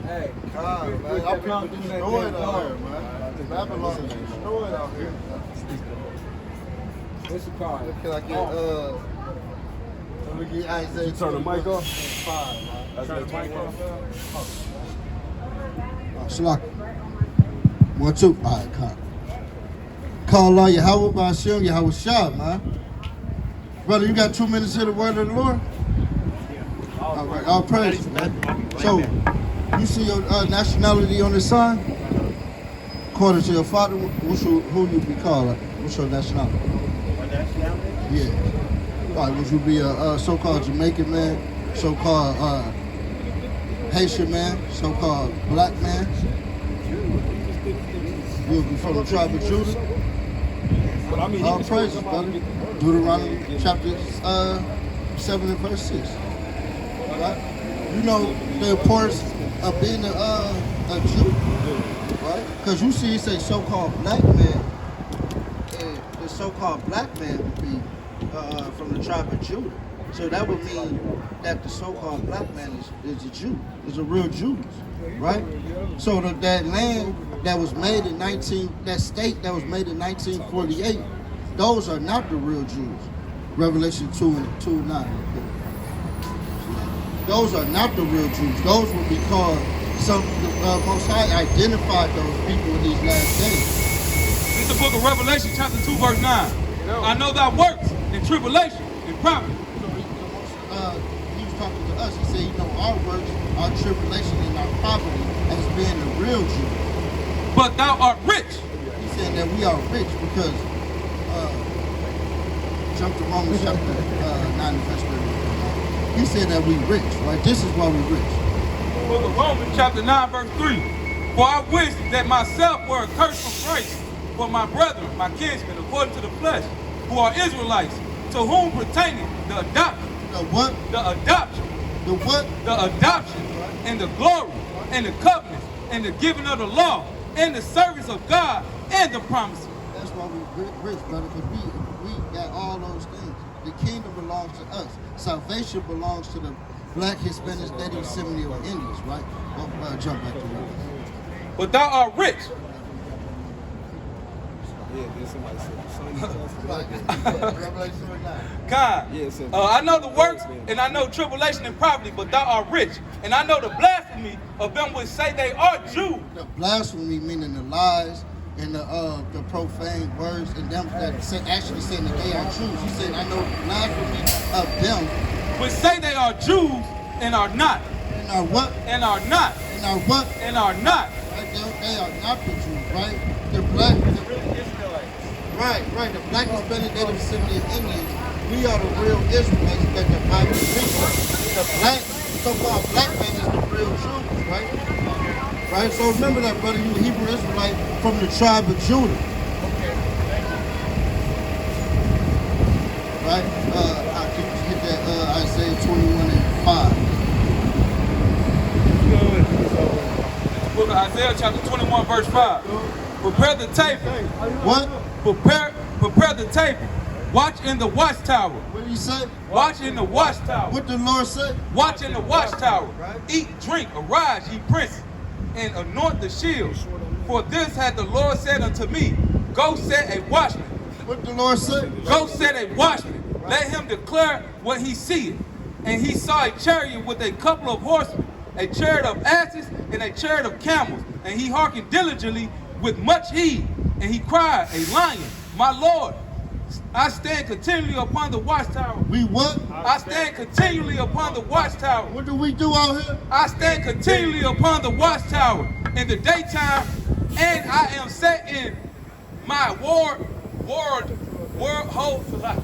Hey, God, man. Our people destroyed out here, man. Babylon is destroyed out here. what's the card? Can I get, let me get Isaiah. You turn the mic off? 5, man. Turn the mic off. Shalak. 1, 2. All right, come. Call on Yahweh Ba'ashem, Yahweh Shah, man. Brother, you got 2 minutes to hear the word of the Lord? All right, all praise, man. So, you see your nationality on the sign? According to your father, who you be called? What's your nationality? My nationality? Yeah. All right, would you be a so-called Jamaican man, so-called Haitian man, so-called black man? You'll be from the tribe of Judah? But I mean, All praises, brother. Deuteronomy chapter 7 and verse 6. Right? You know the importance of being a Jew, right? Because you see, it say so-called black man, and the so-called black man would be from the tribe of Judah. So that would mean that the so-called black man is a Jew, is a real Jew, right? So that land that was made in that state that was made in 1948, those are not the real Jews. Revelation 2:9. Those are not the real Jews. Those will be called the Most High identified those people in these last days. This is the book of Revelation, chapter 2, verse 9. I know thy works in tribulation and poverty. He was talking to us. He said, you know, our works, our tribulation, and our poverty as being the real Jew. But thou art rich. He said that we are rich because, jump to Romans chapter 9 verse 30. He said that we rich, right? This is why we rich. Book of Romans, chapter 9, verse 3. For I wish that myself were accursed from Christ for my brethren, my kinsmen, according to the flesh, who are Israelites, to whom pertaineth the adoption. The what? The adoption. The what? The adoption and the glory and the covenants and the giving of the law and the service of God and the promises. That's why we rich, brother, because we got all those things. The kingdom belongs to us. Salvation belongs to the black, Hispanics, Native, Seminole, or Indians, right? Well, jump back to that. But thou art rich. Yeah, then somebody said, God, Yeah, I know the works and I know tribulation and poverty, but thou art rich. And I know the blasphemy of them which say they are Jews. The blasphemy meaning the lies and the profane words and them that actually saying that they are Jews. He said, I know the blasphemy of them which say they are Jews and are not. and are what? And are not. And are what? And are not. Right? They are not the Jews, right? The black, right. The black, Hispanic, Native, Seminole, Indians, we are the real Israelites that the Bible speaks of. The black, so-called black man is the real Jews, right? Right? So remember that, brother, you Hebrew Israelite from the tribe of Judah. Right? I can hit that Isaiah 21 and 5. Book of Isaiah chapter 21 verse 5. Prepare the table. What? Prepare the table. Watch in the watchtower. What did he say? Watch in the watchtower. What did the Lord say? Watch in the watchtower. Eat, drink, arise, ye princes, and anoint the shields. For this hath the Lord said unto me, go set a watchman. What did the Lord say? Go set a watchman. Let him declare what he seeth. And he saw a chariot with a couple of horsemen, a chariot of asses and a chariot of camels. And he hearkened diligently with much heed. And he cried, a lion, my Lord, I stand continually upon the watchtower. We what? I stand continually upon the watchtower. What do we do out here? I stand continually upon the watchtower in the daytime, and I am set in my ward, whole, let me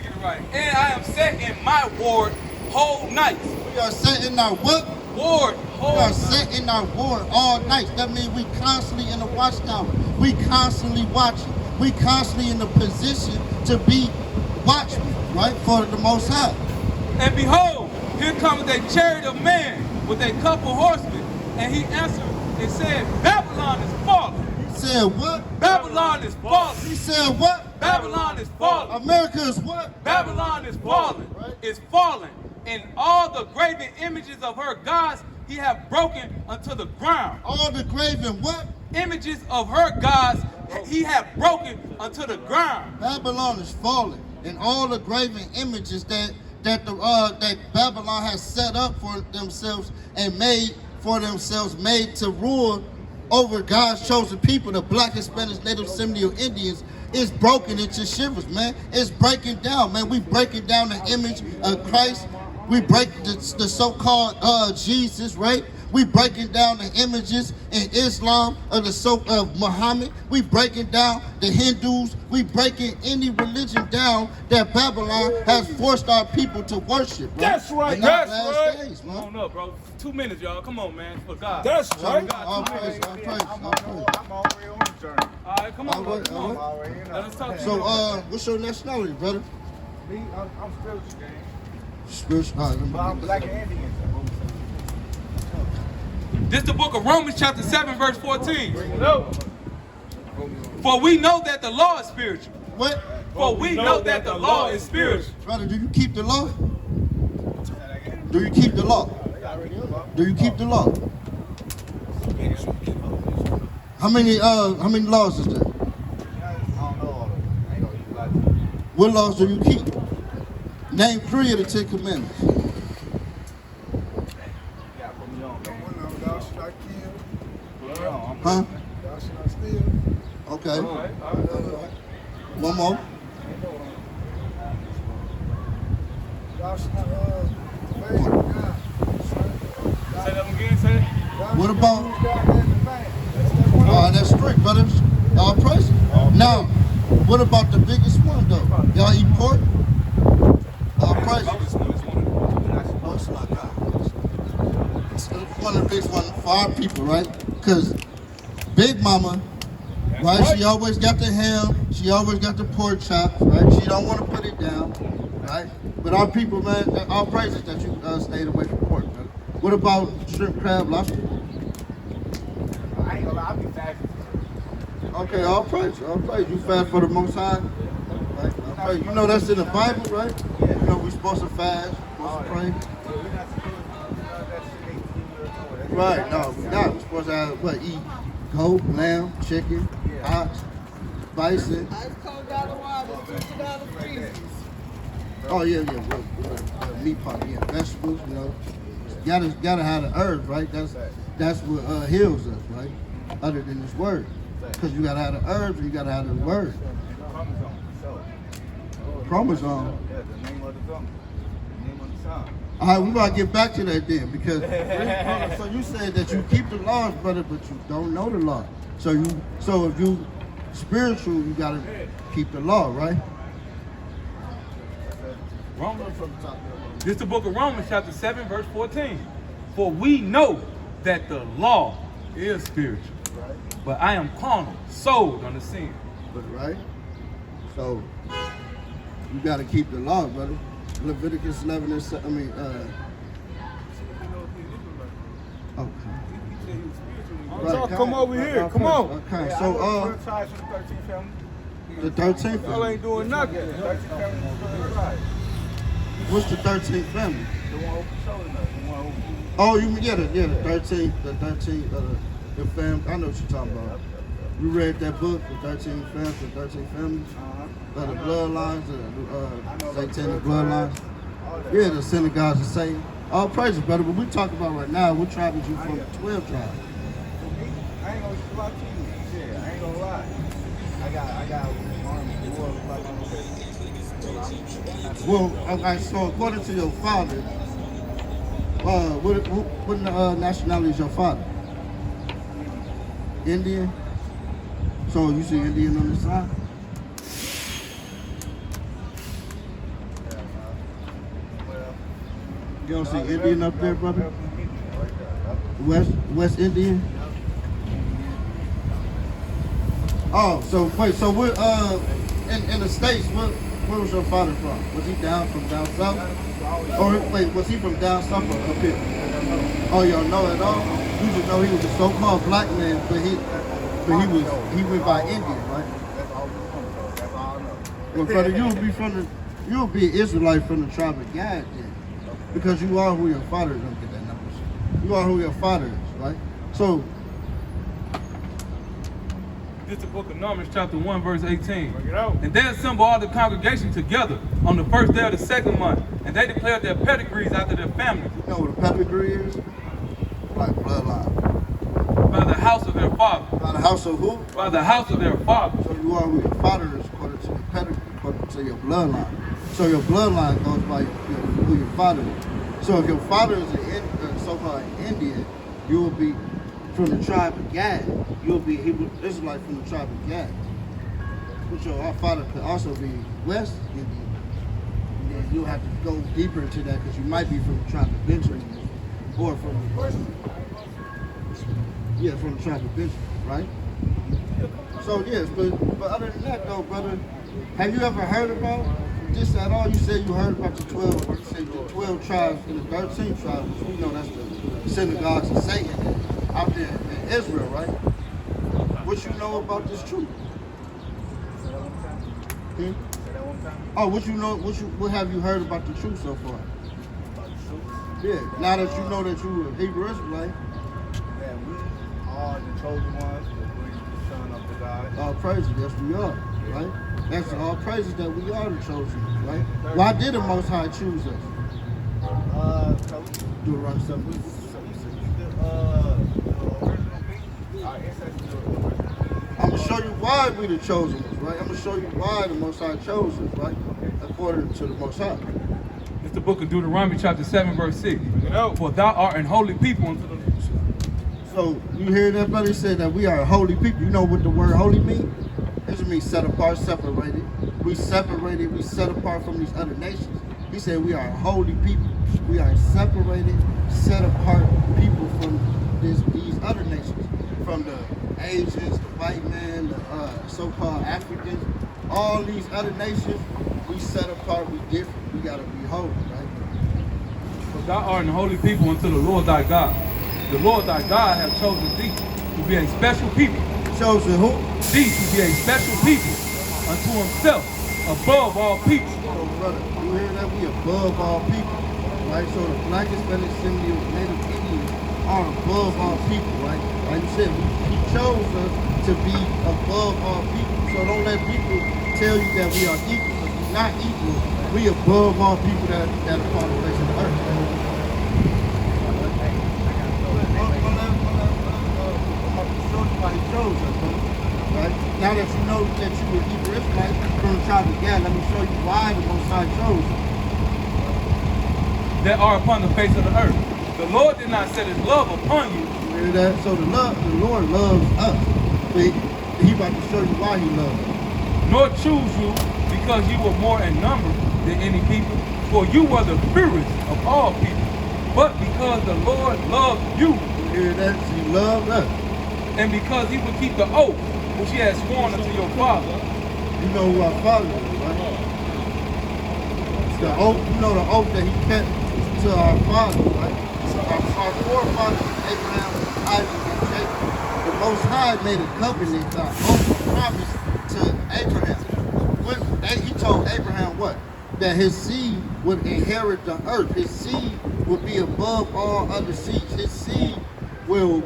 get it right. And I am set in my ward whole nights. We are set in our what? Ward, We are set in our ward all night. That means we constantly in the watchtower. We constantly watching. We constantly in the position to be watchmen, right, for the Most High. And behold, here comes a chariot of man with a couple horsemen. And he answered and said, Babylon is fallen. He said what? Babylon is fallen. He said what? Babylon is fallen. America is what? Babylon is fallen. Is fallen. And all the graven images of her gods he hath broken unto the ground. All the graven what? Images of her gods he hath broken unto the ground. Babylon is falling, and all the graven images that Babylon has set up for themselves and made for themselves, made to rule over God's chosen people, the black, Hispanic, Native, Seminole Indians, is broken into shivers, man. It's breaking down, man. We breaking down the image of Christ. We break the so-called Jesus, right? We breaking down the images in Islam of Muhammad. We breaking down the Hindus. We breaking any religion down that Babylon has forced our people to worship. Bro. That's right. In That's last right. days, man. Come on up, bro. 2 minutes, y'all. Come on, man. For God. That's right. All praise, all praise, all praise. I'm already on the journey. All right, come on, All bro. right, Come all on. right. Already in Let us talk to So, you. what's your nationality, brother? Me, I'm spiritual, gang. Spiritual. All right, let me But I'm get black this. and Indian. This is the book of Romans chapter 7, verse 14. No. For we know that the law is spiritual. What? For we know that the law is spiritual. Brother, do you keep the law? Do you keep the law? Do you keep the law? How many laws is there? I don't know all of them. I ain't gonna use a lot of them. What laws do you keep? Name 3 of the 10 Commandments. You gotta put me on, man. One of them, thou shalt not kill. Put me on. Huh? Thou shalt not steal. Okay. All right, all right. One more. Thou shalt not raise your God. Say that again, say it. What about? God has the man. That's one. Oh, that's strict, brothers. All praise. Now, what about the biggest one though? Y'all eat pork? All praise. It's one of the biggest ones for our people, right? Because Big Mama, right? She always got the ham. She always got the pork chops, right? She don't want to put it down, right? But our people, man, all praises that you stayed away from pork, man. What about shrimp, crab, lobster? I ain't gonna lie, I'll be fasting. Okay, all praise. You fast for the Most High, right? All praise. You know that's in the Bible, right? You know we're supposed to fast, supposed to pray. We're not supposed to do that shit. Right? No, we're not. We're supposed to have, what, eat goat, lamb, chicken, ox, bison. Oh yeah. Well, meat pot, yeah, vegetables. You know, gotta have the herbs, right? That's what heals us, right? Other than this word, because you gotta have the herbs and you gotta have the word. Chromosome. Yeah, the name of the song. The name of the song. All right, we gotta get back to that then, because so you said that you keep the laws, brother, but you don't know the law. So if you spiritual, you gotta keep the law, right? Romans, this is the book of Romans chapter 7, verse 14. For we know that the law is spiritual, but I am carnal, sold under sin. Right? So you gotta keep the law, brother. Leviticus 11 and 7, okay. Y'all come over here. Come on. Okay, Yeah, so I tried for the 13th family. the 13th Y'all family. ain't doing nothing. 13th family was right. What's the 13th family? The one who controlling us. The one who. Oh, you mean the 13th, the fam. I know what you're talking about. We read that book, the 13th family, the 13th family, the bloodlines, the satanic bloodlines. Yeah, the synagogues of Satan. All praises, brother. But we talking about right now, what tribe is you from? 12 tribes. I ain't gonna lie to you. Yeah, I ain't gonna lie. I got Well, okay, so according to your father, what nationality is your father? Indian? So you see Indian on this side? You don't see Indian up there, brother? West Indian? Oh, so wait, so we're in the States, where was your father from? Was he down south? Or wait, was he from down south or up here? Oh, y'all know at all? You just know he was a so-called black man, but he went by Indian, right? That's all I know. Well, brother, you'll be an Israelite from the tribe of Gad then, because you are who your father is. Don't get that numbers. You are who your father is, right? So, This is the book of Numbers, chapter 1, verse 18. Bring it out. And they assembled all the congregation together on the first day of the second month, and they declared their pedigrees after their families, you know what a pedigree is? Like bloodline. by the house of their father. By the house of who? By the house of their father. So you are who your father is according to your pedigree, according to your bloodline. So your bloodline goes by who your father is. So if your father is a so-called Indian, you will be from the tribe of Gad. You'll be Hebrew Israelite from the tribe of Gad. But your father could also be West Indian. And then you'll have to go deeper into that because you might be from the tribe of Benjamin or from the tribe of Benjamin, right? So yes, but other than that though, brother, have you ever heard about this at all? You said you heard about the 12, you said the 12 tribes and the 13 tribes, which we know that's the synagogues of Satan out there in Israel, right? What you know about this truth? Oh, what have you heard about the truth so far? Yeah, now that you know that you were Hebrew Israelite. That we are the chosen ones to bring the Son of the God. All praises, yes we are, right? That's all praises that we are the chosen ones, right? Why did the Most High choose us? Deuteronomy 7. We the original being, our ancestors are the original being. I'm gonna show you why we the chosen ones, right? I'm gonna show you why the Most High chose us, right? According to the Most High. It's the book of Deuteronomy, chapter 7, verse 6. Bring it out. For thou art an holy people unto the Lord. So you hear that, brother? He said that we are a holy people. You know what the word holy means? It means set apart, separated. We separated, we set apart from these other nations. He said we are a holy people. We are separated, set apart people from these other nations. From the Asians, the white man, the so-called Africans, all these other nations, we set apart, we different. We gotta be holy, right? For thou art an holy people unto the Lord thy God. The Lord thy God hath chosen thee to be a special people. Chosen who? Thee to be a special people unto himself, above all people. So brother, you hear that? We above all people, right? So the Black, Hispanic, Seminoles, Native Indians are above all people, right? Like you said, he chose us to be above all people. So don't let people tell you that we are equal, because we're not equal. We above all people that are upon the face of the earth. He chose us, right? Now that you know that you were Hebrew Israelite from the tribe of Gad, let me show you why the Most High chose us. That are upon the face of the earth. The Lord did not set his love upon you. You hear that? So the Lord loves us. But he about to show you why he loves us. Nor choose you because you were more in number than any people, for you were the fewest of all people. But because the Lord loved you, You hear that? He loved us. and because he would keep the oath which he had sworn unto your father. You know who our father is, right? The oath, you know the oath that he kept to our father, right? Our forefathers, Abraham, Isaac, and Jacob. The Most High made a covenant, an oath, a promise to Abraham. He told Abraham what? That his seed would inherit the earth. His seed would be above all other seeds. His seed will,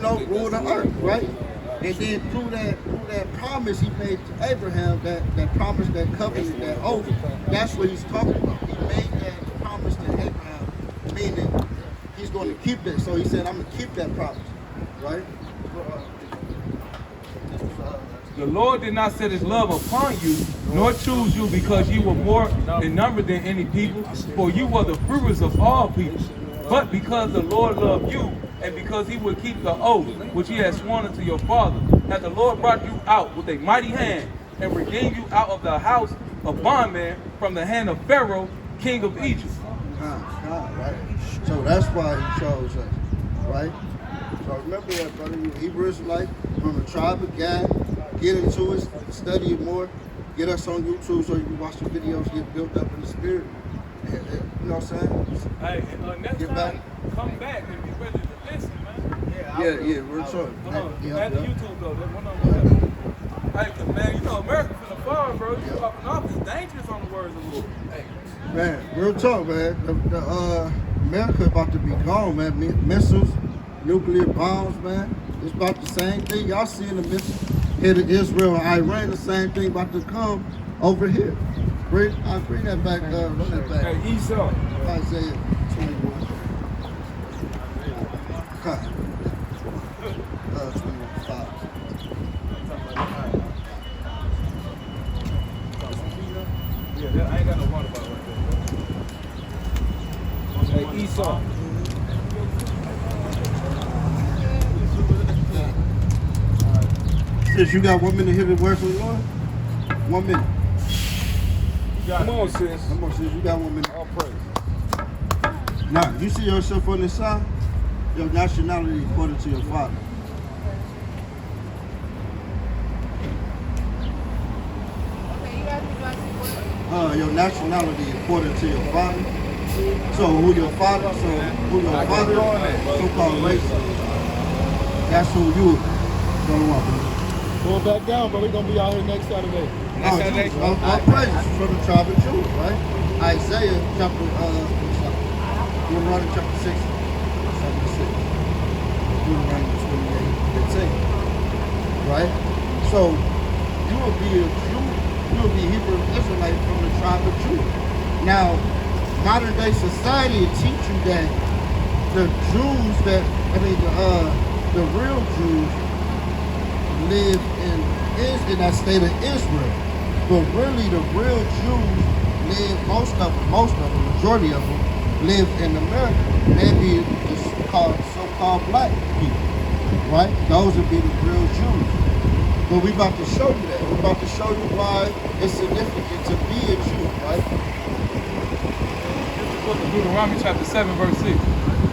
rule the earth, right? And then through that promise he made to Abraham, that promise, that covenant, that oath, that's what he's talking about. He made that promise to Abraham, meaning he's going to keep that. So he said, I'm going to keep that promise, right? The Lord did not set his love upon you, nor choose you because you were more in number than any people, for you were the fewest of all people. But because the Lord loved you, and because he would keep the oath which he had sworn unto your father, that the Lord brought you out with a mighty hand, and redeemed you out of the house of bondmen from the hand of Pharaoh, king of Egypt. Right? So that's why he chose us, right? So remember that, brother. You're Hebrew Israelite from the tribe of Gad. Get into it, study it more. Get us on YouTube so you can watch the videos, get built up in the spirit. And, you know what I'm saying? Hey, next Get time, back. come back and be ready to listen, man. Yeah, we're talking. At the YouTube though, that's one of them. Hey, 'cause, man, you know America finna fall, bro. You popping off is dangerous on the words of the Lord. Hey. Man, real talk, man. America about to be gone, man. Missiles, nuclear bombs, man. It's about the same thing. Y'all seeing the missiles hit Israel and Iran, the same thing about to come over here. Bring that back, run that back. Hey, Esau. Isaiah 21. Cut. 25. Yeah, I ain't got no water bottle right there. Hey, Esau. Sis, you got 1 minute to hear the word from the Lord? 1 minute. Come on, sis. Come on, sis. You got 1 minute. All praise. Now, you see yourself on this side? Your nationality according to your father. Your nationality according to your father. So who your father? So-called racist. That's who you don't want. Pull back down, bro. We're gonna be out here next Saturday. All praises from the tribe of Judah, right? Isaiah chapter Deuteronomy chapter 6, 76. Deuteronomy 28, 15. Right? So you will be a Jew, you will be Hebrew Israelite from the tribe of Judah. Now, modern day society teach you that the Jews the real Jews live in that state of Israel. But really the real Jews live, most of them, majority of them, live in America. Maybe it's called so-called black people, right? Those would be the real Jews. But we about to show you that. We're about to show you why it's significant to be a Jew, right? This is book of Deuteronomy chapter 7, verse 6.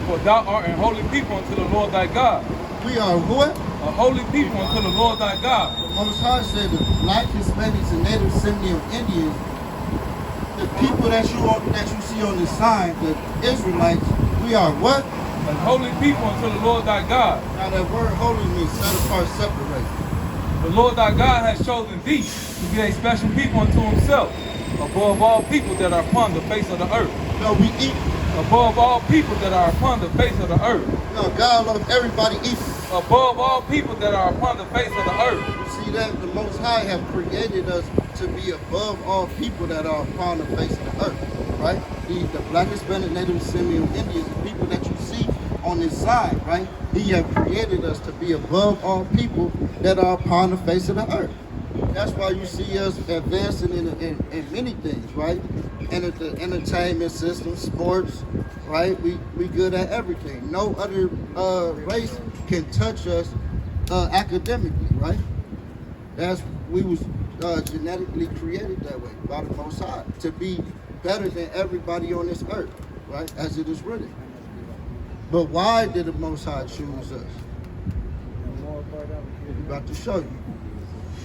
For thou art an holy people unto the Lord thy God. We are what? A holy people unto the Lord thy God. Most High said the black Hispanics and native Seminoan Indians, the people that you see on the sign, the Israelites, we are what? A holy people unto the Lord thy God. Now that word holy means set apart, separate. The Lord thy God has chosen thee to be a special people unto himself, above all people that are upon the face of the earth. No, we equal. Above all people that are upon the face of the earth. No, God loves everybody equal. Above all people that are upon the face of the earth. You see that? The Most High have created us to be above all people that are upon the face of the earth, right? The black, Hispanic, Native, Seminoan Indians, the people that you see on this side, right? He have created us to be above all people that are upon the face of the earth. That's why you see us advancing in many things, right? And at the entertainment system, sports, right? We good at everything. No other race can touch us academically, right? We was genetically created that way by the Most High to be better than everybody on this earth, right? As it is written. But why did the Most High choose us? We're about to show you.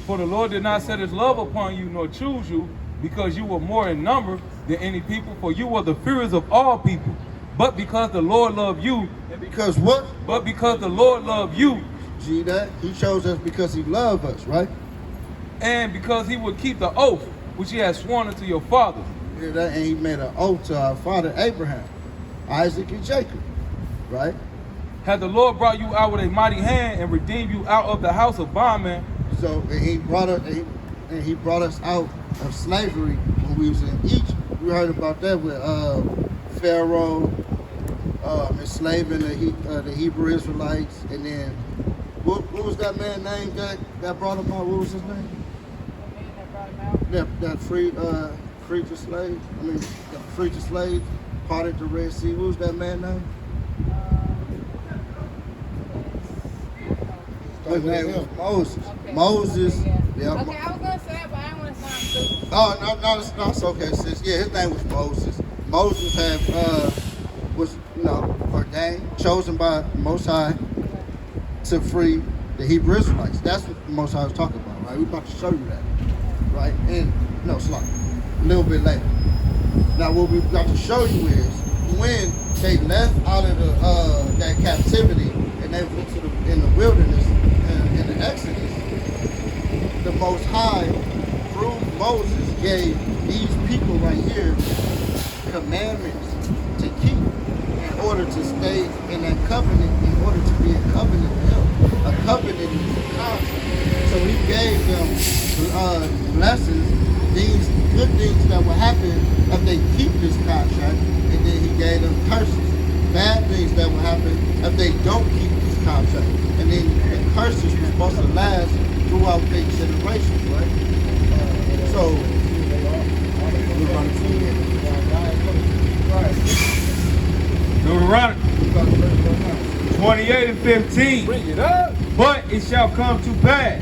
For the Lord did not set his love upon you nor choose you, because you were more in number than any people, for you were the fewest of all people. But because the Lord loved you. And because what? But because the Lord loved you. See that? He chose us because he loved us, right? And because he would keep the oath which he had sworn unto your fathers. Yeah, that, and he made an oath to our father Abraham, Isaac, and Jacob, right? Had the Lord brought you out with a mighty hand and redeemed you out of the house of bondmen. So he brought us out of slavery when we was in Egypt. We heard about that with Pharaoh enslaving the Hebrew Israelites, and then what was that man's name that brought him out? What was his name? That freed the slaves. Freed the slaves, parted the Red Sea. What was that man's name? His name was Moses. Okay. Moses. Yeah. Okay, I was gonna say it, but I didn't want to sound stupid. Oh no, it's okay, sis. Yeah, his name was Moses. Moses was ordained, chosen by the Most High to free the Hebrew Israelites. That's what the Most High was talking about, right? We're about to show you that, right? And a little bit later. Now, what we're about to show you is when they left out of that captivity and they went in the wilderness in the Exodus, the Most High, through Moses, gave these people right here commandments to keep. And order to stay in that covenant, in order to be a covenant with him. A covenant is a contract. So he gave them blessings, these good things that will happen if they keep this contract, and then he gave them curses, bad things that will happen if they don't keep this contract. And then the curses were supposed to last throughout their generations, right? So, Deuteronomy 28 and 15. Bring it up. But it shall come to pass,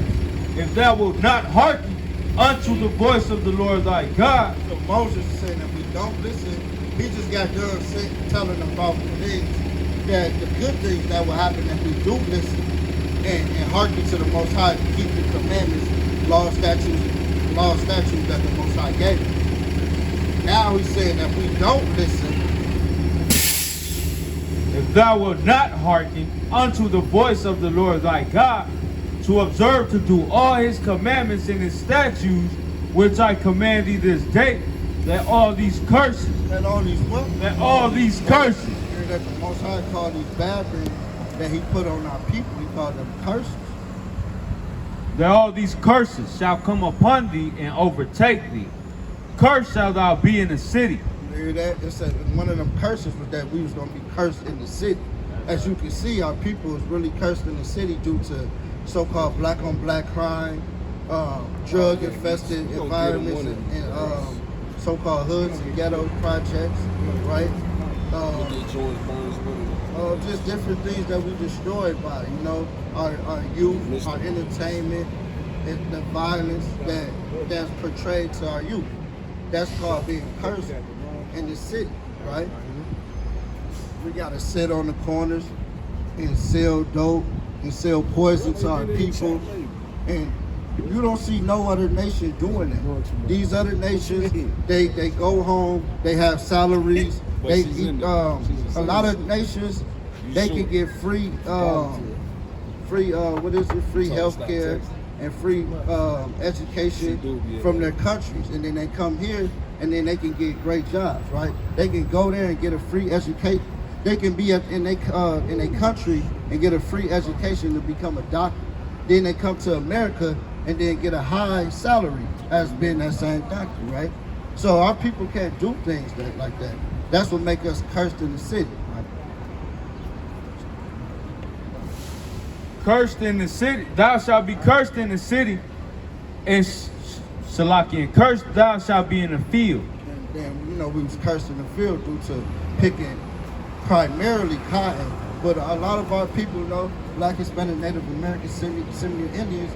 if thou wilt not hearken unto the voice of the Lord thy God. So Moses is saying if we don't listen, he just got done telling them about the things, that the good things that will happen if we do listen and hearken to the Most High, keep the commandments, laws, statutes that the Most High gave us. Now he's saying that if we don't listen, If thou wilt not hearken unto the voice of the Lord thy God, to observe to do all his commandments and his statutes, which I command thee this day, that all these curses, that all these what? that all these curses, That the Most High called these bad things that he put on our people, he called them curses. that all these curses shall come upon thee and overtake thee. Cursed shalt thou be in the city. You hear that? It said one of them curses was that we was going to be cursed in the city. As you can see, our people is really cursed in the city due to so-called black-on-black crime, drug-infested environments, and so-called hoods and ghetto projects, right? Just different things that we destroyed by, you know, our youth, our entertainment, and the violence that's portrayed to our youth. That's called being cursed in the city, right? We gotta sit on the corners and sell dope and sell poison to our people, and you don't see no other nation doing that. These other nations, they go home, they have salaries, they eat. A lot of nations, they can get free healthcare and free education from their countries, and then they come here and then they can get great jobs, right? They can go there and get a free education. They can be in a country and get a free education to become a doctor. Then they come to America and then get a high salary as being that same doctor, right? So our people can't do things like that. That's what makes us cursed in the city, right? Cursed in the city, thou shalt be cursed in the city, and Salaki, and cursed thou shalt be in the field. And then, you know, we was cursed in the field due to picking primarily cotton, but a lot of our people, you know, Black, Hispanic, Native American, Semitic Indians,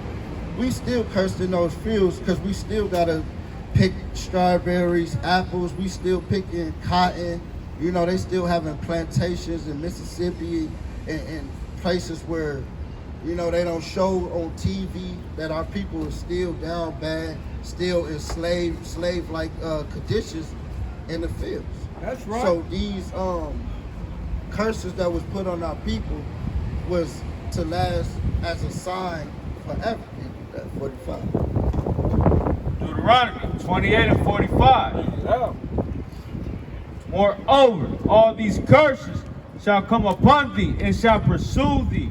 we still cursed in those fields because we still gotta pick strawberries, apples, we still picking cotton. You know, they still having plantations in Mississippi and places where, you know, they don't show on TV that our people are still down bad, still in slave-like conditions in the fields. That's right. So these curses that was put on our people was to last as a sign forever. 45. Deuteronomy 28 and 45. Yeah. Moreover, all these curses shall come upon thee and shall pursue thee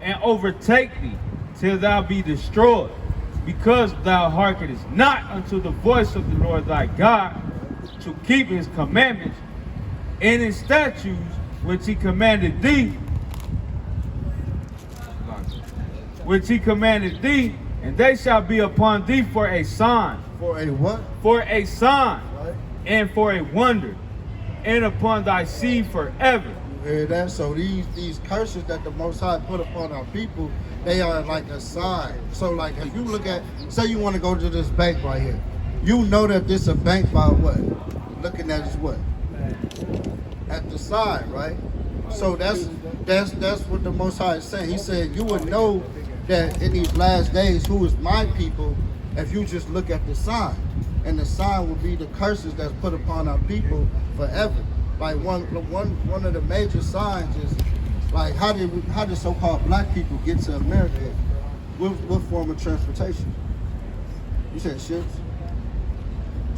and overtake thee till thou be destroyed, because thou hearkenest not unto the voice of the Lord thy God to keep his commandments and his statutes which he commanded thee, and they shall be upon thee for a sign. For a what? For a sign, Right. and for a wonder, and upon thy seed forever. You hear that? So these curses that the Most High put upon our people, they are like a sign. So like if you look at, say you want to go to this bank right here, you know that this a bank by what? Looking at is what? At the sign, right? So that's what the Most High is saying. He said you would know that in these last days who is my people if you just look at the sign. And the sign will be the curses that's put upon our people forever. Like one of the major signs is like how did so-called black people get to America? What form of transportation? You said ships.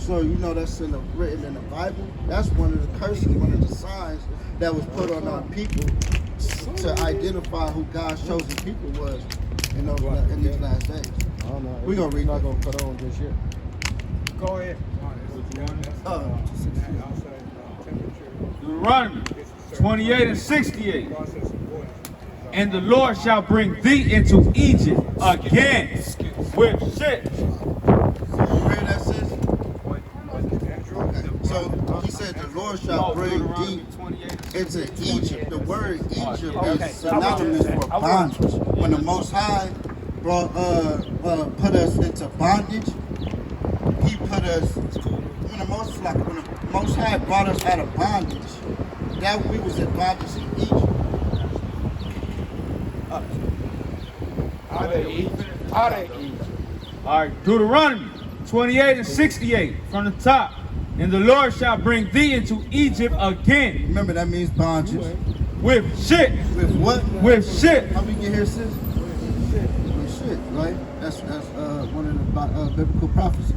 So you know that's written in the Bible. That's one of the curses, one of the signs that was put on our people to identify who God's chosen people was in these last days. I don't know. We gonna read Not that. gonna put on this year. Go ahead. Deuteronomy 28 and 68. And the Lord shall bring thee into Egypt again with ships. You hear that, sis? Okay. So he said the Lord shall bring thee into Egypt. The word Egypt is synonymous for bondage. When the Most High put us into bondage, He put us when the Most High brought us out of bondage. That we was in bondage in Egypt. How they eat? How they eat? All right, Deuteronomy 28 and 68 from the top. And the Lord shall bring thee into Egypt again Remember that means bondage. with ships. With what? With ships. How we get here, sis? With shit, right? That's one of the biblical prophecies.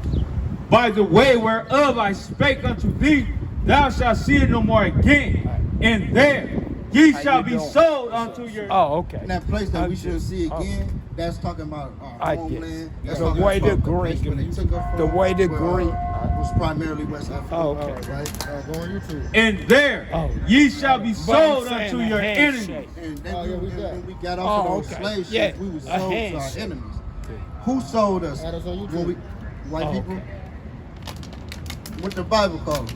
By the way whereof I spake unto thee, thou shalt see it no more again. And there ye shall be sold unto your... Oh, okay. In that place that we shouldn't see again, that's talking about our I homeland. guess. That's The talking way about the the place Greek- where they took us from. the way the where, Greek- was primarily West Africa. Oh, okay. Right? Go on YouTube. And there ye shall be sold unto your enemies. And then Oh, yeah, when we got Oh, off of those okay. slave ships, Yeah, we were a sold to our handshake. enemies. Who sold us? Add us on YouTube. When white Oh, people? okay. What the Bible call them?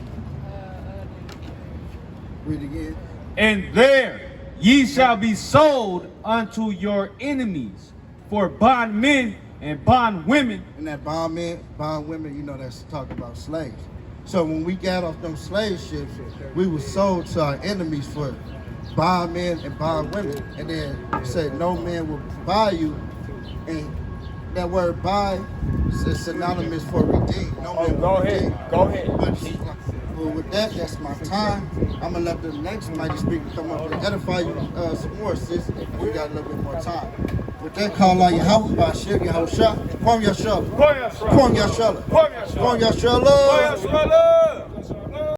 Read again. And there ye shall be sold unto your enemies for bondmen and bondwomen. And that bond women, you know, that's talking about slaves. So when we got off them slave ships, we were sold to our enemies for bond men and bond women. And then it said no man will buy you. And that word buy is synonymous for redeem. No man will redeem. Go ahead. But with that, that's my time. I'm gonna let the next mighty speaker come up and edify you some more, sis. We got a little bit more time. With that, call out Yahweh by Shir Yahusha. Kwam Yashala. Kwam Yashala. Kwam Yashala.